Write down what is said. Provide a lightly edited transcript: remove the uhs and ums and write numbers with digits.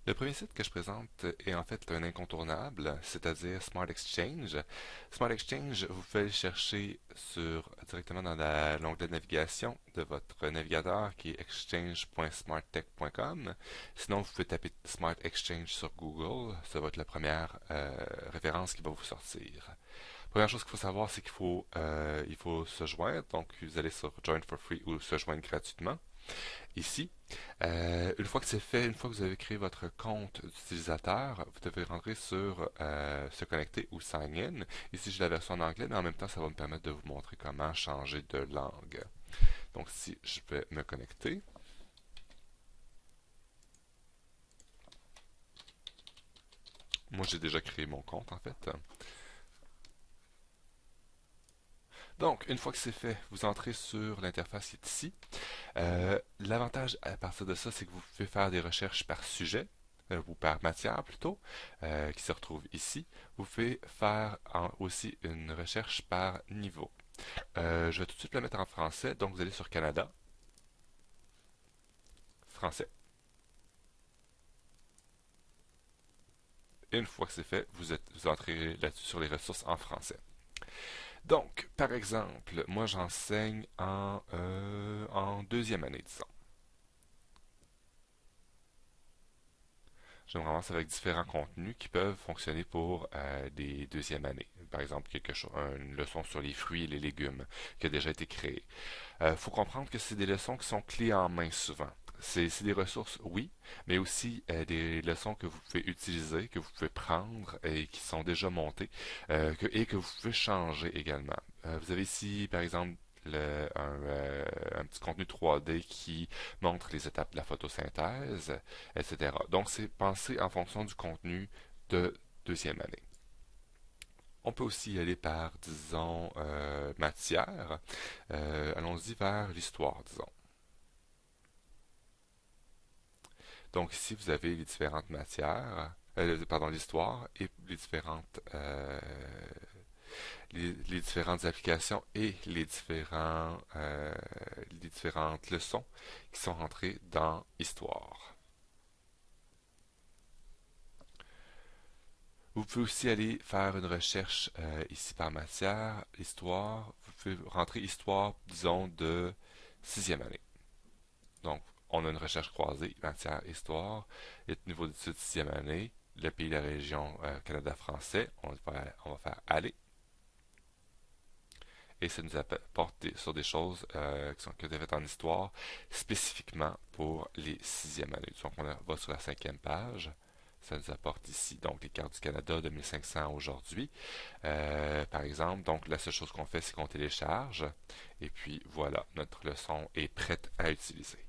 Le premier site que je présente est en fait un incontournable, c'est-à-dire Smart Exchange. Smart Exchange, vous pouvez le chercher directement dans l'onglet de navigation de votre navigateur qui est exchange.smarttech.com. Sinon, vous pouvez taper Smart Exchange sur Google. Ça va être la première référence qui va vous sortir. Première chose qu'il faut savoir, c'est il faut se joindre. Donc, vous allez sur Join for Free ou se joindre gratuitement. Ici, une fois que c'est fait, une fois que vous avez créé votre compte d'utilisateur, vous devez rentrer sur se connecter ou sign in. Ici, j'ai la version en anglais, mais en même temps, ça va me permettre de vous montrer comment changer de langue. Donc, si je vais me connecter, moi j'ai déjà créé mon compte en fait. Donc, une fois que c'est fait, vous entrez sur l'interface qui est ici. L'avantage à partir de ça, c'est que vous pouvez faire des recherches par sujet, ou par matière plutôt, qui se retrouve ici. Vous pouvez faire aussi une recherche par niveau. Je vais tout de suite le mettre en français, donc vous allez sur Canada, français. Et une fois que c'est fait, vous entrez là-dessus sur les ressources en français. Donc, par exemple, moi j'enseigne en deuxième année, disons. Je me ramasse avec différents contenus qui peuvent fonctionner pour des deuxièmes années. Par exemple, une leçon sur les fruits et les légumes qui a déjà été créée. Il faut comprendre que c'est des leçons qui sont clés en main souvent. C'est des ressources, oui, mais aussi des leçons que vous pouvez utiliser, que vous pouvez prendre et qui sont déjà montées et que vous pouvez changer également. Vous avez ici, par exemple, un petit contenu 3D qui montre les étapes de la photosynthèse, etc. Donc, c'est pensé en fonction du contenu de deuxième année. On peut aussi y aller par, disons, matière. Allons-y vers l'histoire, disons. Donc ici, vous avez les différentes matières, pardon, l'histoire et les différentes applications et les différentes leçons qui sont rentrées dans histoire. Vous pouvez aussi aller faire une recherche ici par matière, histoire. Vous pouvez rentrer histoire, disons, de sixième année. Donc, on a une recherche croisée, matière, histoire, et niveau d'études sixième année, le pays, la région, Canada français, on va faire aller, et ça nous apporte sur des choses qui ont été faites en histoire, spécifiquement pour les sixième années. Donc, va sur la cinquième page. Ça nous apporte ici donc les cartes du Canada de 1500 aujourd'hui, par exemple. Donc la seule chose qu'on fait, c'est qu'on télécharge et puis voilà, notre leçon est prête à utiliser.